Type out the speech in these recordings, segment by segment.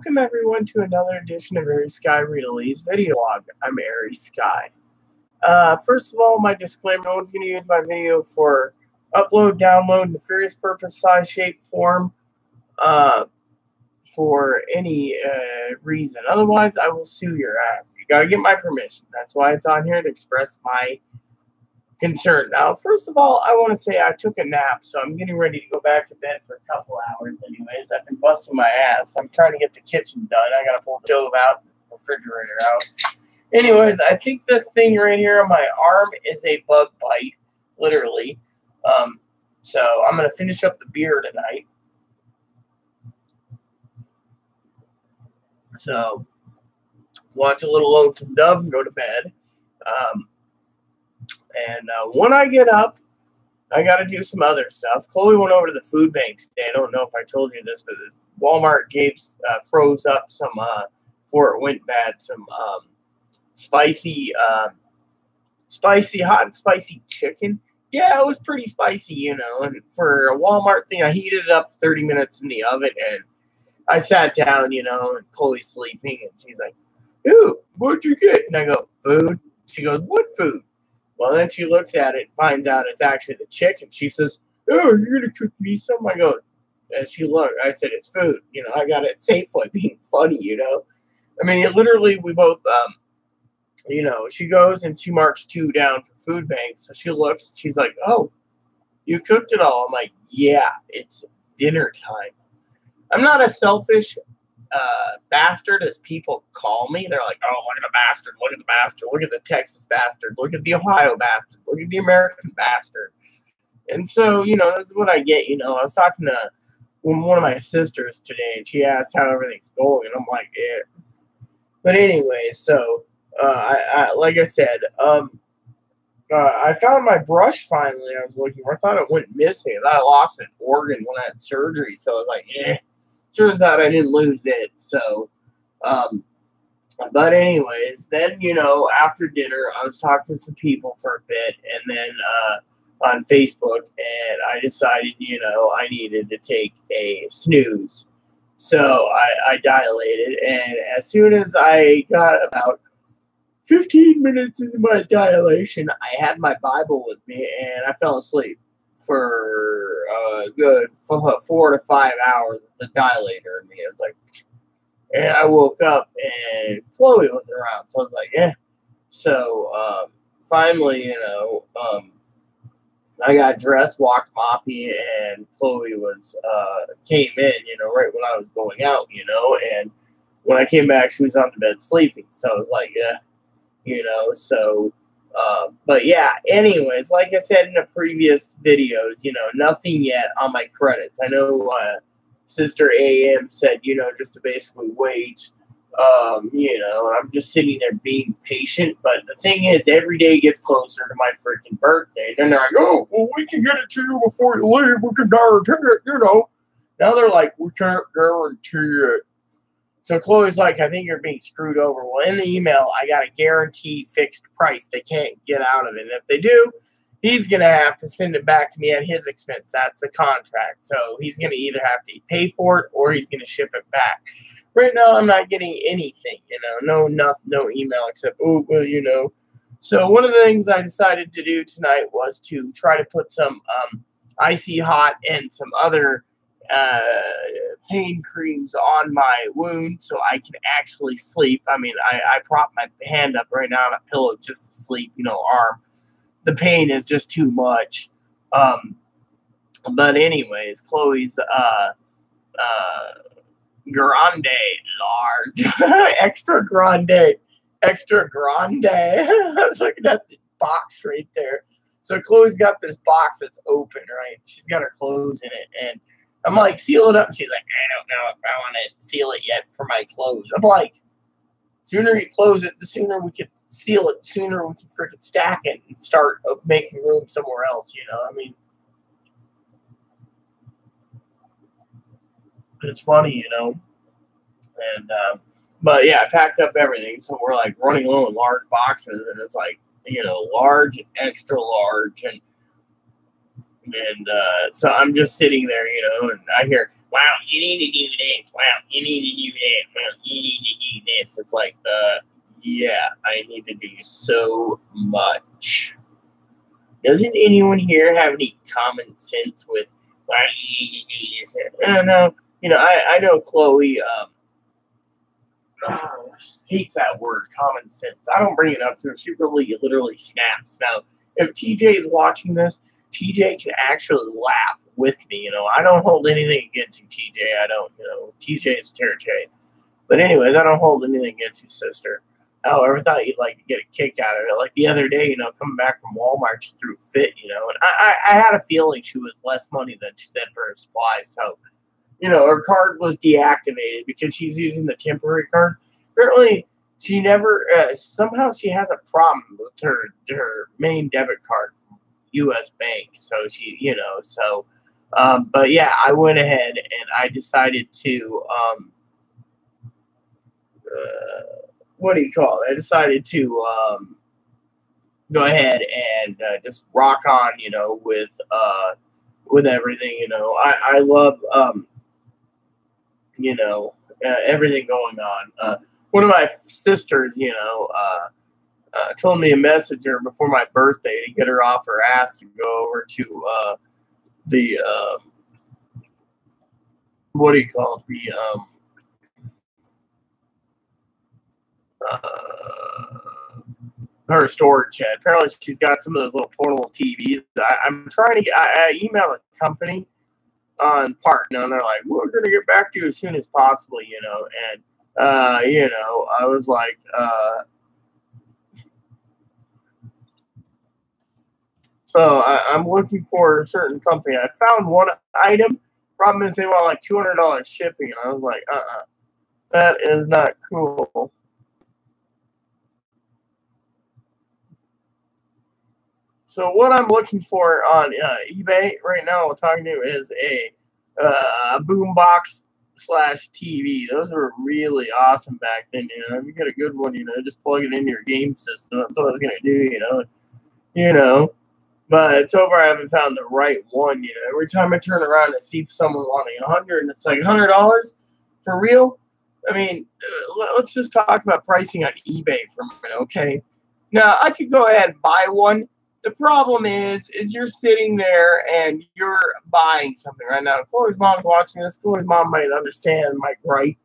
Welcome everyone to another edition of Airy Sky Read-A-Lee's video log. I'm Airy Sky. First of all, my disclaimer, no one's going to use my video for upload, download, nefarious purpose, size, shape, form, for any reason. Otherwise, I will sue your ass. You got to get my permission. That's why it's on here, to express my concern. Now, first of all, I want to say I took a nap, so I'm getting ready to go back to bed for a couple hours anyways. I've been busting my ass. I'm trying to get the kitchen done. I got to pull the stove out, the refrigerator out. Anyways, I think this thing right here on my arm is a bug bite, literally. So I'm going to finish up the beer tonight. So, watch a little Lonesome Dove and go to bed. When I get up, I got to do some other stuff. Chloe went over to the food bank today. I don't know if I told you this, but Walmart froze up some, before it went bad, some spicy, hot and spicy chicken. Yeah, it was pretty spicy, you know. And for a Walmart thing, I heated it up 30 minutes in the oven, and I sat down, you know, and Chloe's sleeping, and she's like, "Ooh, what'd you get?" And I go, "Food." She goes, "What food?" Well, then she looks at it and finds out it's actually the chicken. She says, "Oh, you're going to cook me some?" I go, as she looked, I said, "It's food." You know, I got it Safeway, being funny, you know. I mean, it literally, we both, you know, she goes and she marks 2 down for food bank. So she looks, she's like, "Oh, you cooked it all." I'm like, "Yeah, it's dinner time." I'm not as selfish bastard as people call me. They're like, "Oh, look at the bastard, look at the bastard, look at the Texas bastard, look at the Ohio bastard, look at the American bastard." And so, you know, that's what I get, you know. I was talking to one of my sisters today, and she asked how everything's going, and I'm like, "Yeah." But anyway, so, like I said, I found my brush finally. I was looking for. I thought it went missing. I lost an organ when I had surgery, so I was like, "Eh." Turns out I didn't lose it, so, but anyways, then, you know, after dinner, I was talking to some people for a bit, and then, on Facebook, and I decided, you know, I needed to take a snooze, so I dilated, and as soon as I got about 15 minutes into my dilation, I had my Bible with me, and I fell asleep for a good 4 to 5 hours. The dilator in me, it was like, and I woke up and Chloe was around, so I was like, "Yeah." So finally, you know, I got dressed, walked Moppy, and Chloe was came in, you know, right when I was going out, you know, and when I came back, she was on the bed sleeping, so I was like, "Yeah," you know, so. But yeah, anyways, like I said in the previous videos, you know, nothing yet on my credits. I know Sister AM said, you know, just to basically wait, you know, I'm just sitting there being patient. But the thing is, every day gets closer to my freaking birthday. And then they're like, "Oh, well, we can get it to you before you leave. We can guarantee it, you know." Now they're like, "We can't guarantee it." So Chloe's like, "I think you're being screwed over." Well, in the email, I got a guarantee fixed price. They can't get out of it. And if they do, he's going to have to send it back to me at his expense. That's the contract. So he's going to either have to pay for it or he's going to ship it back. Right now, I'm not getting anything, you know, no email except, "Oh, well, you know." So one of the things I decided to do tonight was to try to put some Icy Hot and some other pain creams on my wound so I can actually sleep. I mean, I prop my hand up right now on a pillow just to sleep, you know, arm. The pain is just too much. But anyways, Chloe's grande large extra grande I was looking at the box right there. So Chloe's got this box that's open, right? She's got her clothes in it, and I'm like, "Seal it up." And she's like, "I don't know if I want to seal it yet for my clothes." I'm like, sooner you close it, the sooner we can seal it, the sooner we can freaking stack it and start making room somewhere else, you know? I mean, it's funny, you know? And, but yeah, I packed up everything, so we're like running low in large boxes, and it's like, you know, large and extra large, and so I'm just sitting there, you know, and I hear, wow, you need to do this. Wow, you need to do that. Wow, you need to do this. It's like, yeah, I need to do so much. Doesn't anyone here have any common sense with why you need to do this? I don't know. I know Chloe hates that word, common sense. I don't bring it up to her. She really literally snaps. Now, if TJ is watching this, TJ can actually laugh with me. I don't hold anything against you, TJ. I don't, TJ is Tara J. But anyways, I don't hold anything against you, sister. Oh, I ever thought you'd like to get a kick out of it. Like the other day, coming back from Walmart, she threw a fit, and I had a feeling she was less money than she said for her supplies. So, her card was deactivated because she's using the temporary card. Apparently, she never, somehow she has a problem with her main debit card from U.S. Bank. So but yeah, I went ahead and I decided to, what do you call it? I decided to go ahead and just rock on, with everything. I love, everything going on. One of my sisters, told me a messenger before my birthday to get her off her ass to go over to the what do you call it? Her storage shed. Apparently, she's got some of those little portable TVs. I'm trying to get. I emailed a company on part, and they're like, "We're going to get back to you as soon as possible," and I was like, so I'm looking for a certain company. I found one item. Problem is they want like $200 shipping, and I was like, that is not cool. So what I'm looking for on eBay right now, we're talking to is a boombox / TV. Those were really awesome back then. If you get a good one, just plug it into your game system. That's what I was gonna do. But so far I haven't found the right one. Every time I turn around and see someone wanting 100, and it's like $100 for real. I mean, let's just talk about pricing on eBay for a minute, okay? Now I could go ahead and buy one. The problem is you're sitting there and you're buying something right now. Chloe's mom's watching this. Chloe's mom might understand my gripe.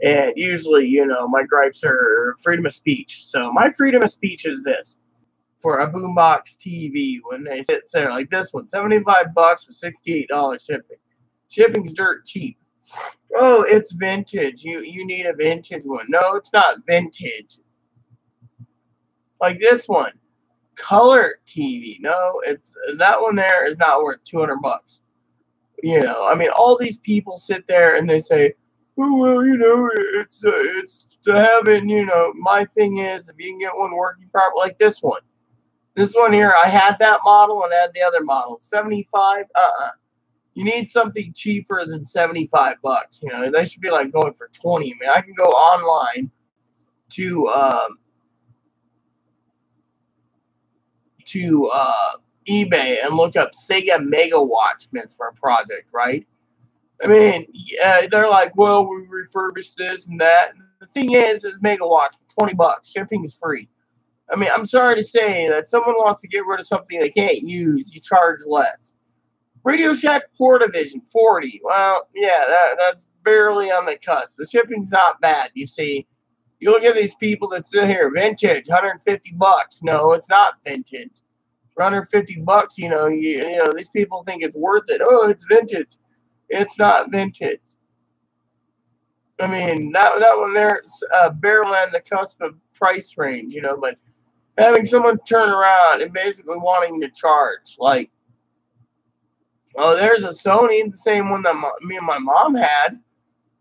And usually, my gripes are freedom of speech. So my freedom of speech is this. For a boombox TV, when they sit there like this one, $75 with $68 shipping. Shipping's dirt cheap. Oh, it's vintage. You need a vintage one. No, it's not vintage. Like this one. Color TV. No, it's that one there is not worth $200. I mean, all these people sit there and they say, "Oh well, it's to heaven." My thing is, if you can get one working properly, like this one. This one here, I had that model and I had the other model. 75. You need something cheaper than $75. They should be like going for 20. I mean, I can go online to eBay and look up Sega Mega Watchmans for a project, right? I mean, they're like, well, we refurbished this and that. The thing is Mega Watch for $20. Shipping is free. I mean, I'm sorry to say that someone wants to get rid of something they can't use, you charge less. Radio Shack Portavision, 40. Well, yeah, that's barely on the cusp. The shipping's not bad, you see. You look at these people that sit here, vintage, $150. No, it's not vintage. For $150, these people think it's worth it. Oh, it's vintage. It's not vintage. I mean, that one there's barely on the cusp of price range, but having someone turn around and basically wanting to charge, like, oh, there's a Sony, the same one that me and my mom had.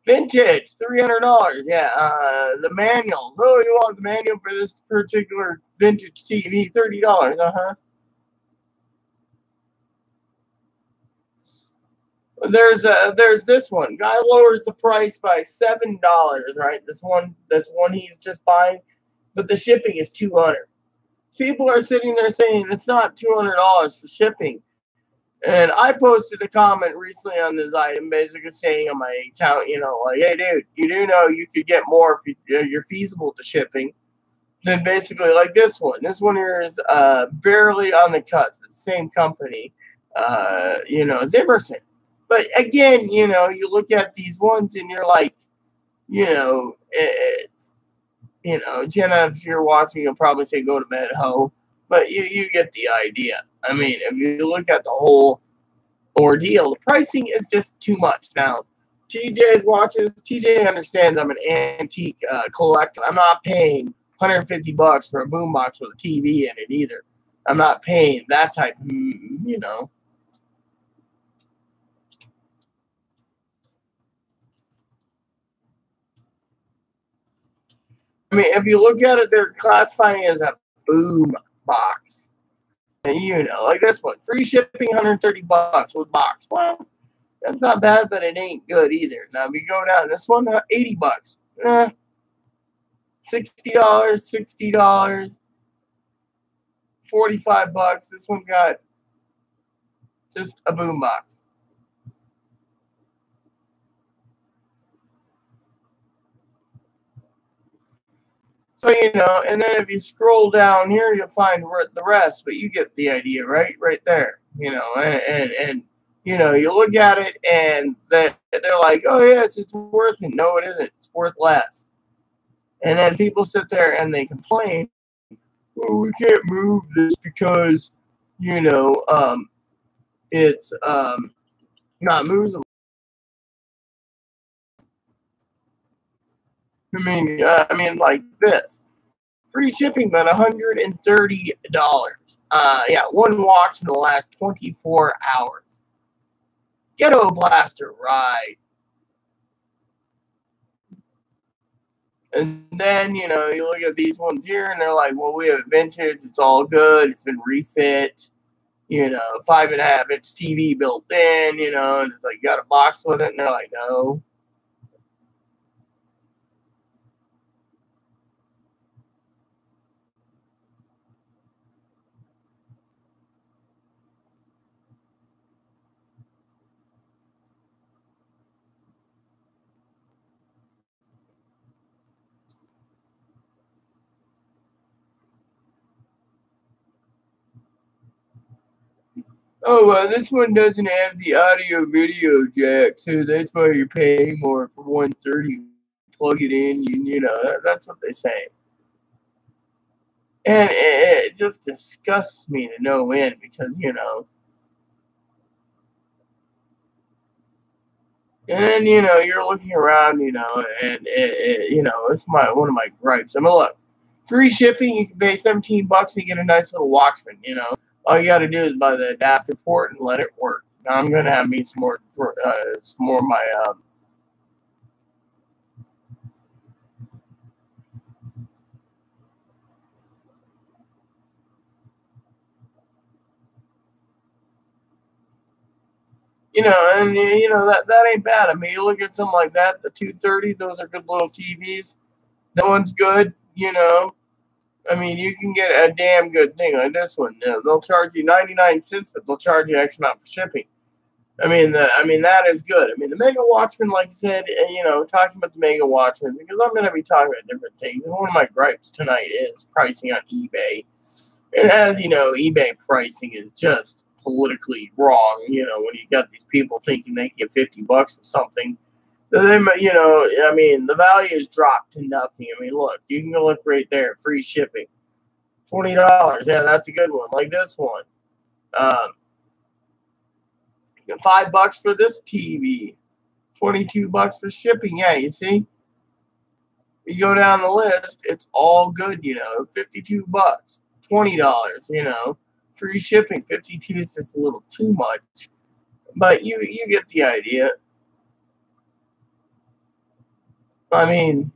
Vintage, $300. Yeah, the manuals. Oh, you want the manual for this particular vintage TV? $30. There's this one. Guy lowers the price by $7. Right, this one he's just buying, but the shipping is $200. People are sitting there saying it's not $200 for shipping. And I posted a comment recently on this item, basically saying on my account, like, hey, dude, you do know you could get more if you're feasible to shipping. Then basically, like this one. This one here is barely on the cusp. It's the same company, Zimmerson. But again, you look at these ones and you're like, it's, Jenna, if you're watching, you'll probably say go to bed, ho. But you get the idea. I mean, if you look at the whole ordeal, the pricing is just too much. Now, TJ's watches. TJ understands I'm an antique collector. I'm not paying $150 for a boombox with a TV in it either. I'm not paying that type of. I mean, if you look at it, they're classifying it as a boom box. And like this one, free shipping, $130 with box. Well, that's not bad, but it ain't good either. Now, if you go down this one, $80. $60, $60, $45. This one's got just a boom box. So, and then if you scroll down here, you'll find the rest, but you get the idea, right? Right there, and you look at it and they're like, oh, yes, it's worth it. No, it isn't. It's worth less. And then people sit there and they complain, oh, we can't move this because, it's not movable. Like this. Free shipping, but $130. One watch in the last 24 hours. Ghetto Blaster ride. And then, you look at these ones here and they're like, well, we have vintage. It's all good. It's been refit. 5.5-inch TV built in, and it's like, you got a box with it. And they're like, no. Oh, this one doesn't have the audio video jack, so that's why you're paying more for $130. Plug it in, that's what they say. And it just disgusts me to no end because, and then, you're looking around, and it's one of my gripes. I mean, look, free shipping, you can pay $17 and you get a nice little Watchman, All you got to do is buy the adapter for it and let it work. Now I'm going to have me some more of my, and that ain't bad. I mean, you look at something like that, the 230, those are good little TVs. That one's good, I mean, you can get a damn good thing like this one. They'll charge you 99 cents, but they'll charge you X amount for shipping. I mean, that is good. I mean, the Mega Watchman, like I said, talking about the Mega Watchman, because I'm going to be talking about different things. And one of my gripes tonight is pricing on eBay. And as you know, eBay pricing is just politically wrong. When you got these people thinking they can get $50 for something, then the value is dropped to nothing. I mean, look, you can go look right there, free shipping, $20. Yeah, that's a good one. Like this one, $5 for this TV, $22 for shipping. Yeah, you see, you go down the list, it's all good. $52, $20. Free shipping. 52 is just a little too much, but you get the idea. I mean,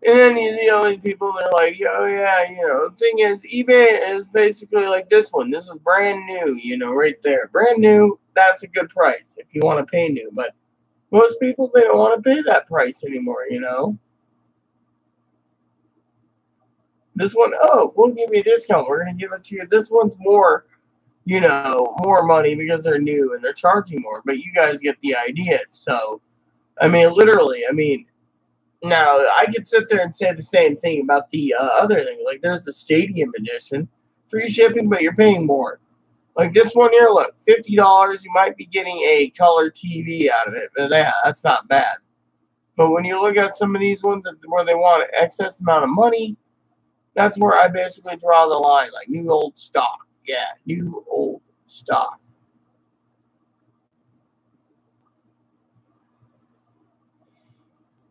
And then you see all these people, they're like, oh yeah, the thing is, eBay is basically like this one. This is brand new, right there. Brand new, that's a good price if you want to pay new. But most people, they don't want to pay that price anymore. This one, oh, we'll give you a discount. We're going to give it to you. This one's more, more money because they're new and they're charging more. But you guys get the idea. So, literally, now, I could sit there and say the same thing about the other thing. Like, there's the Stadium Edition. Free shipping, but you're paying more. Like this one here, look, $50. You might be getting a color TV out of it. But that's not bad. But when you look at some of these ones where they want an excess amount of money, that's where I basically draw the line. Like new old stock. Yeah, new old stock.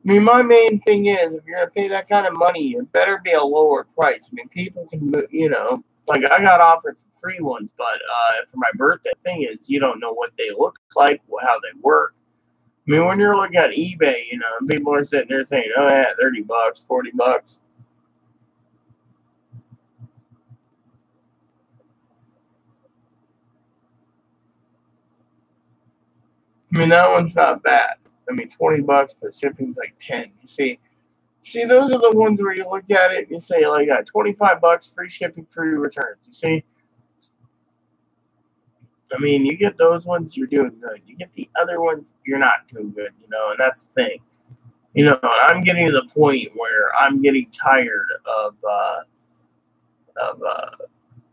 My main thing is, if you're going to pay that kind of money, it better be a lower price. People can, like I got offered some free ones, but for my birthday, thing is, you don't know what they look like, how they work. When you're looking at eBay, people are sitting there saying, oh yeah, $30, $40. That one's not bad. $20, but shipping's like 10. You see, those are the ones where you look at it and you say, like, $25, free shipping, free returns. You see? You get those ones, you're doing good. You get the other ones, you're not doing good, and that's the thing. I'm getting to the point where I'm getting tired of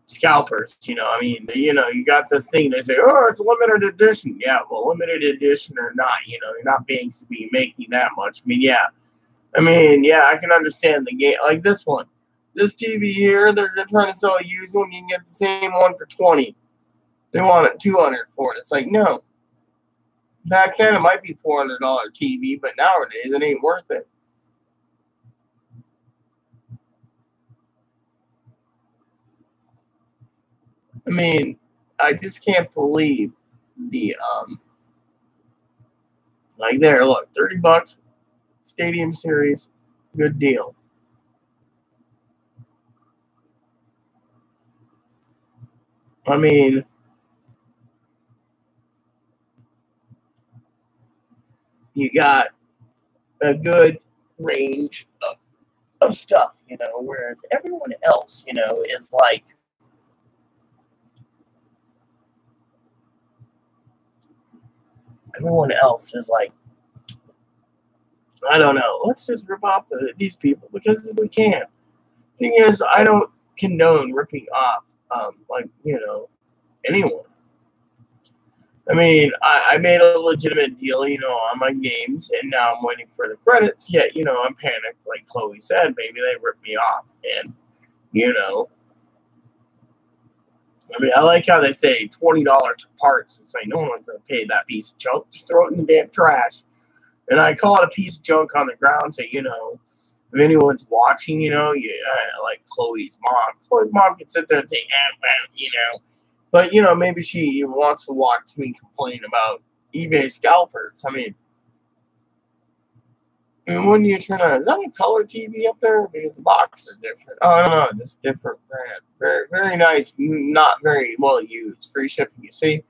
scalpers, you got this thing, they say, oh, it's limited edition. Yeah, well, limited edition or not, you're not being to be making that much. Yeah, I can understand the game. Like this one, this TV here, they're trying to sell a used one. You can get the same one for $20. They want it $200 for it. It's like, no. Back then, it might be $400 TV, but nowadays, it ain't worth it. I just can't believe the like there. Look, $30, Stadium Series, good deal. You got a good range of stuff, whereas everyone else, is like, I don't know. Let's just rip off these people because we can. Thing is, I don't condone ripping off, anyone. I made a legitimate deal, on my games, and now I'm waiting for the credits. Yet, I'm panicked, like Chloe said. Maybe they ripped me off, and I like how they say $20 for parts. It's like no one's gonna pay that piece of junk. Just throw it in the damn trash. And I call it a piece of junk on the ground. So if anyone's watching, like Chloe's mom. Chloe's mom can sit there and say, but maybe she wants to watch me complain about eBay scalpers. When you turn on, is that a color TV up there? Because the box is different. Oh, I don't know, just different brand. Very, very nice. Not very well used. Free shipping. You see.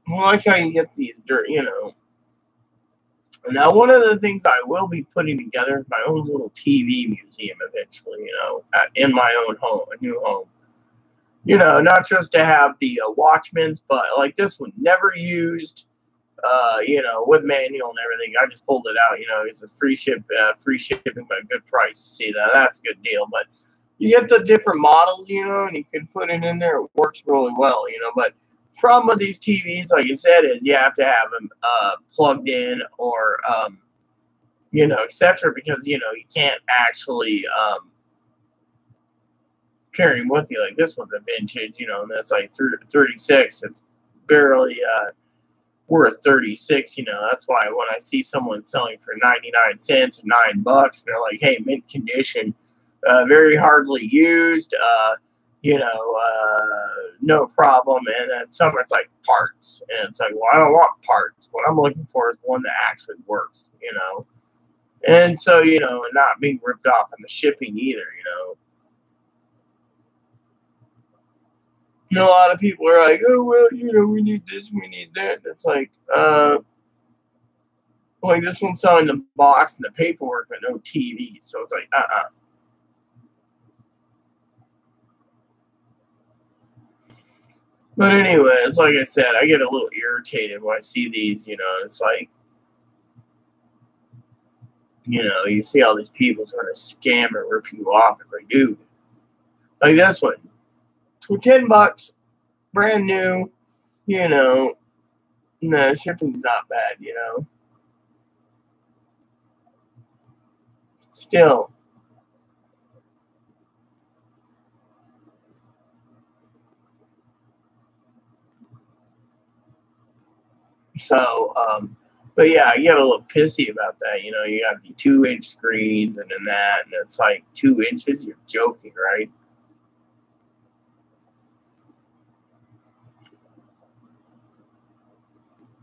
I like how you get these dirt. Now, one of the things I will be putting together is my own little TV museum eventually. In my own home, a new home. Not just to have the Watchmen's, but like this one, never used, with manual and everything. I just pulled it out, it's a free shipping, but a good price. See, that's a good deal. But you get the different models, and you can put it in there. It works really well, but problem with these TVs, like you said, is you have to have them plugged in or, etc. Because, you can't actually carry them with you. Like this one's a vintage, and that's like 36. It's barely worth 36. That's why when I see someone selling for 99 cents or $9, and they're like, hey, mint condition, very hardly used, no problem. And then some it's like parts. And it's like, well, I don't want parts. What I'm looking for is one that actually works, you know. And so, you know, and not being ripped off in the shipping either, you know. You know, a lot of people are like, oh, well, you know, we need this, we need that. It's like this one's selling the box and the paperwork, but no TV. So it's like, But anyways, like I said, I get a little irritated when I see these, you know, it's like, you know, you see all these people trying to scam and rip you off. It's like, dude, like this one, for $10, brand new, you know, no, shipping's not bad, you know. Still. So, but yeah, I get a little pissy about that. You know, you got the 2-inch screens and then that, and it's like 2 inches. You're joking, right?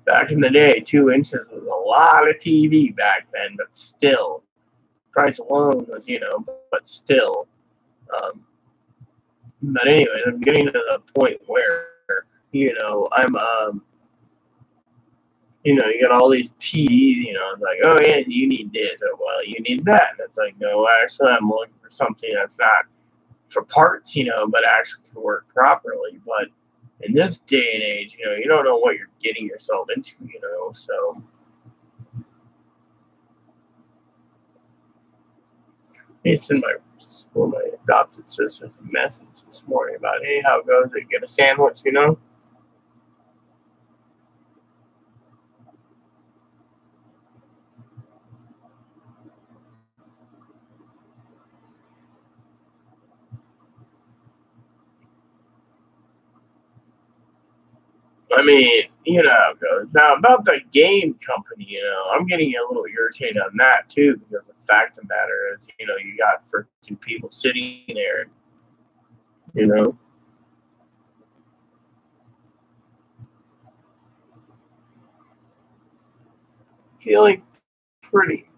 Back in the day, 2 inches was a lot of TV back then, but still, price alone was, you know, but still. But anyway, I'm getting to the point where, you know, you know, you got all these TVs, you know, it's like, oh yeah, you need this, or well, you need that. And it's like, no, actually, I'm looking for something that's not for parts, you know, but actually can work properly. But in this day and age, you know, you don't know what you're getting yourself into, you know, so. I sent my adopted sister's a message this morning about, hey, how it goes? They get a sandwich, you know? I mean, you know how it goes. Now, about the game company, you know, I'm getting a little irritated on that too, because the fact of the matter is, you know, you got freaking people sitting there, you know, feeling pretty.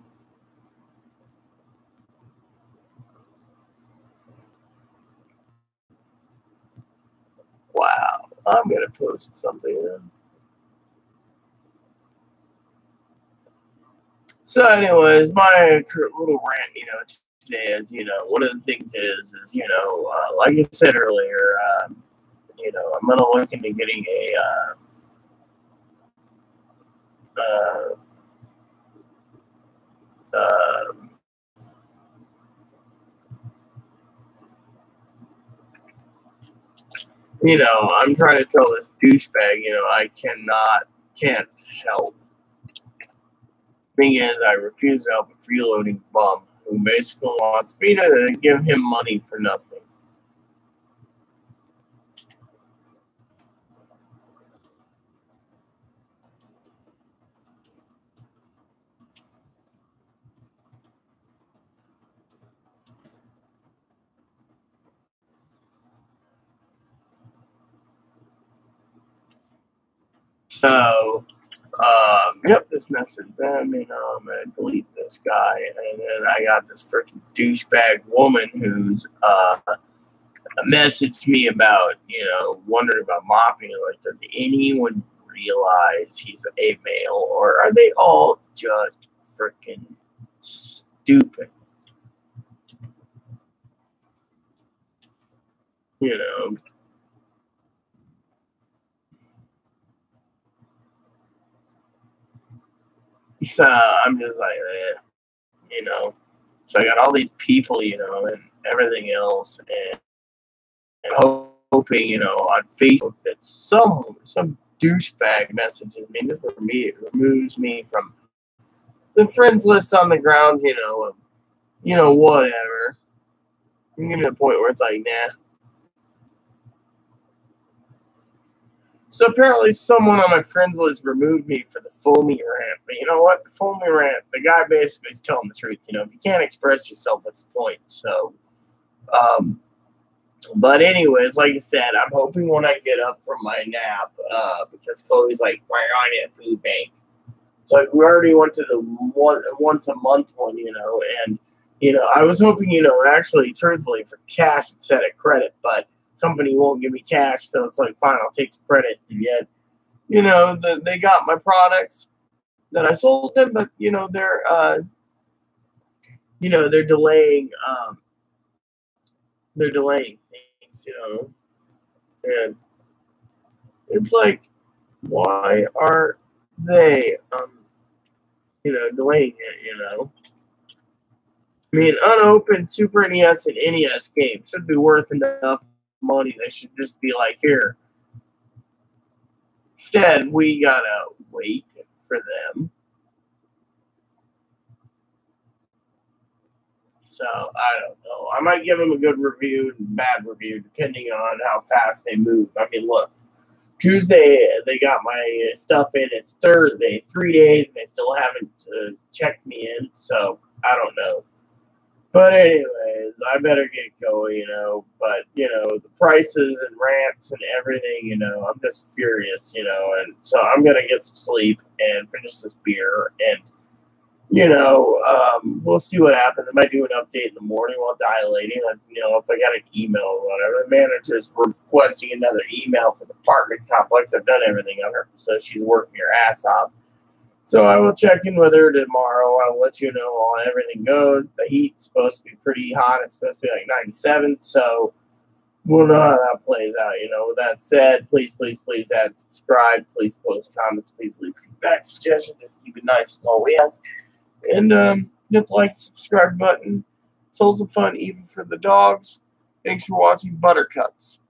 Wow. I'm going to post something. So, anyways, my little rant, you know, today is, you know, one of the things is you know, like I said earlier, you know, I'm gonna look into getting uh, uh, you know, I'm trying to tell this douchebag, you know, can't help. Thing is, I refuse to help a freeloading bum who basically wants me to give him money for nothing. So, yep, this message. I mean, I delete this guy, and then I got this freaking douchebag woman who's messaged me about, you know, wondering about mopping. Like, does anyone realize he's a male, or are they all just freaking stupid? You know. So I'm just like, you know. So I got all these people, you know, and everything else, and hoping, you know, on Facebook that some douchebag messages me. This for me, it removes me from the friends list on the grounds, you know, whatever. You get to the point where it's like, nah. So apparently, someone on my friends list removed me for the foamy rant. But you know what? The foamy rant, the guy basically is telling the truth. You know, if you can't express yourself, what's the point? So, um, But anyways, like I said, I'm hoping when I get up from my nap, because Chloe's like, "Why aren't you at food bank?" So like, we already went to the once a month one, and I was hoping, actually, truthfully, for cash instead of credit, but company won't give me cash, so it's like, fine, I'll take the credit. And yet, they got my products that I sold them, but they're delaying, things, and it's like, why are they, delaying it? I mean, unopened Super NES and NES games should be worth enough money. They should just be like, here. Instead, we gotta wait for them. So, I don't know. I might give them a good review and bad review, depending on how fast they move. I mean, look, Tuesday, they got my stuff in. It's Thursday, 3 days, and they still haven't checked me in. So, I don't know. But anyways, I better get going, But, the prices and rants and everything, I'm just furious, And so I'm going to get some sleep and finish this beer. And, we'll see what happens. I might do an update in the morning while dilating. If I got an email or whatever. The manager's requesting another email for the apartment complex. I've done everything on her, so she's working her ass off. So I will check in with her tomorrow. I'll let you know how everything goes. The heat's supposed to be pretty hot. It's supposed to be like 97. So we'll know how that plays out. With that said, please add subscribe. Please post comments. Please leave feedback, suggestions. Just keep it nice as all we ask. And hit the like and subscribe button. It's also fun even for the dogs. Thanks for watching Buttercups.